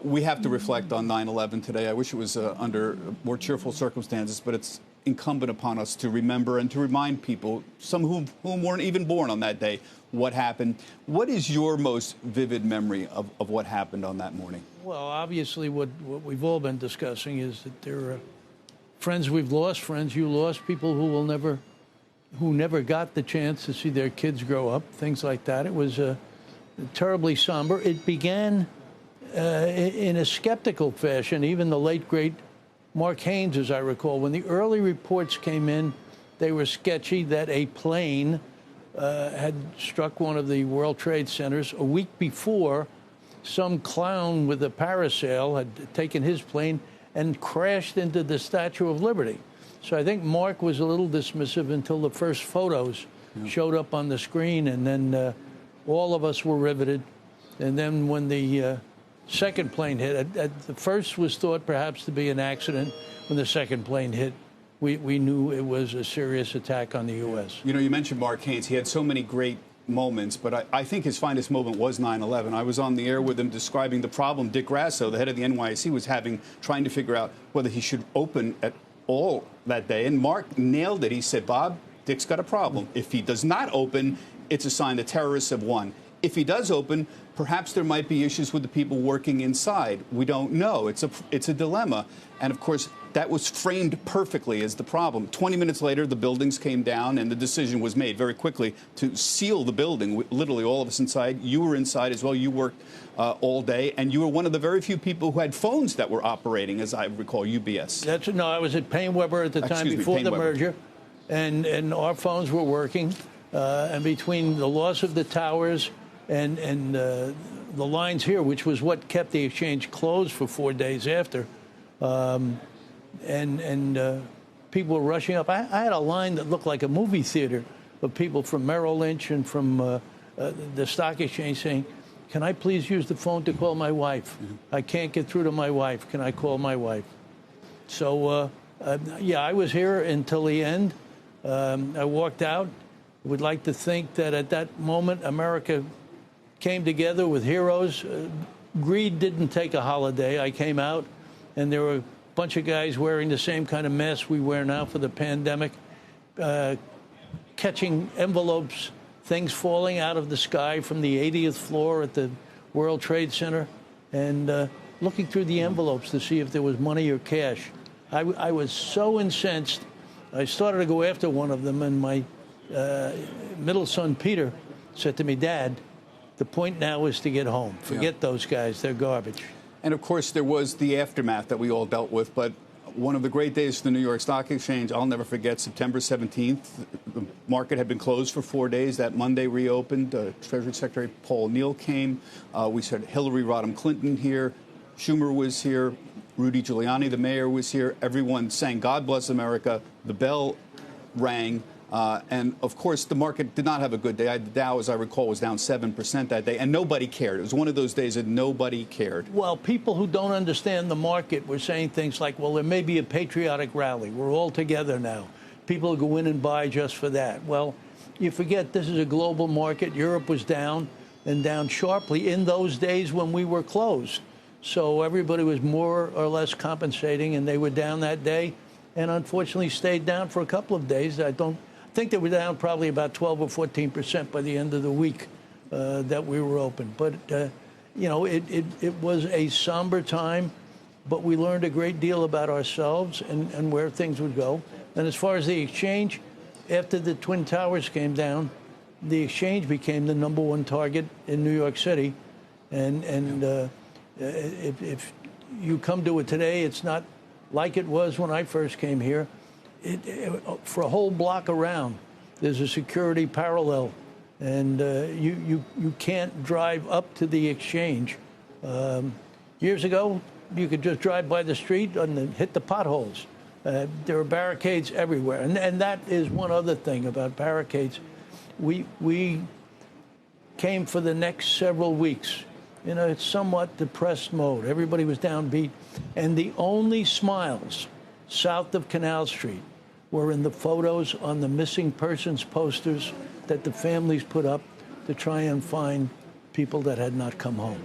We have to reflect on 9/11 today. I wish it was under more cheerful circumstances, but it's incumbent upon us to remember and to remind people, some whom weren't even born on that day, what happened. What is your most vivid memory of what happened on that morning? Well, obviously, what we've all been discussing is that there are friends we've lost, friends you lost, people who never got the chance to see their kids grow up, things like that. It was terribly somber. It began in a skeptical fashion. Even the late, great Mark Haynes, as I recall, when the early reports came in, they were sketchy that a plane had struck one of the World Trade Centers. A week before, some clown with a parasail had taken his plane and crashed into the Statue of Liberty. So I think Mark was a little dismissive until the first photos showed up on the screen, and then all of us were riveted. And then when the second plane hit, the first was thought perhaps to be an accident. When the second plane hit, we knew it was a serious attack on the U.S. You know, you mentioned Mark Haynes. He had so many great moments, but I think his finest moment was 9/11. I was on the air with him describing the problem Dick Grasso, the head of the NYSE, was having, trying to figure out whether he should open at all that day. And Mark nailed it. He said, Bob, Dick's got a problem. If he does not open, it's a sign the terrorists have won. If he does open, perhaps there might be issues with the people working inside. We don't know. It's a dilemma. And, of course, that was framed perfectly as the problem. 20 minutes later, the buildings came down, and the decision was made very quickly to seal the building. Literally all of us inside. You were inside as well. You worked all day, and you were one of the very few people who had phones that were operating, as I recall, UBS. No, I was at Paine-Webber at the time before the merger, and our phones were working. And between the loss of the towers and the lines here, which was what kept the exchange closed for 4 days after, and people were rushing up. I had a line that looked like a movie theater of people from Merrill Lynch and from the stock exchange saying, can I please use the phone to call my wife? I can't get through to my wife. Can I call my wife? So, yeah, I was here until the end. I walked out. I would like to think that at that moment, America came together with heroes. Greed didn't take a holiday. I came out, and there were a bunch of guys wearing the same kind of masks we wear now for the pandemic, catching envelopes, things falling out of the sky from the 80th floor at the World Trade Center, and looking through the envelopes to see if there was money or cash. I was so incensed. I started to go after one of them, and my middle son, Peter, said to me, Dad, the point now is to get home. Forget those guys. They're garbage. And, of course, there was the aftermath that we all dealt with. But one of the great days for the New York Stock Exchange, I'll never forget, September 17th. The market had been closed for 4 days. That Monday reopened. Treasury Secretary Paul Neal came. We said Hillary Rodham Clinton here. Schumer was here. Rudy Giuliani, the mayor, was here. Everyone sang God Bless America. The bell rang. And, of course, the market did not have a good day. The Dow, as I recall, was down 7% that day, and nobody cared. It was one of those days that nobody cared. Well, people who don't understand the market were saying things like, well, there may be a patriotic rally. We're all together now. People go in and buy just for that. Well, you forget this is a global market. Europe was down and down sharply in those days when we were closed. So everybody was more or less compensating, and they were down that day and unfortunately stayed down for a couple of days. I think they were down probably about 12 or 14% by the end of the week that we were open. But, you know, it was a somber time, but we learned a great deal about ourselves and where things would go. And as far as the exchange, after the Twin Towers came down, the exchange became the #1 target in New York City. And if you come to it today, it's not like it was when I first came here. For a whole block around, there's a security parallel, and you can't drive up to the exchange. Years ago, you could just drive by the street and hit the potholes. There are barricades everywhere, and that is one other thing about barricades. We came for the next several weeks in a somewhat depressed mode. Everybody was downbeat, and the only smiles south of Canal Street were in the photos on the missing persons posters that the families put up to try and find people that had not come home.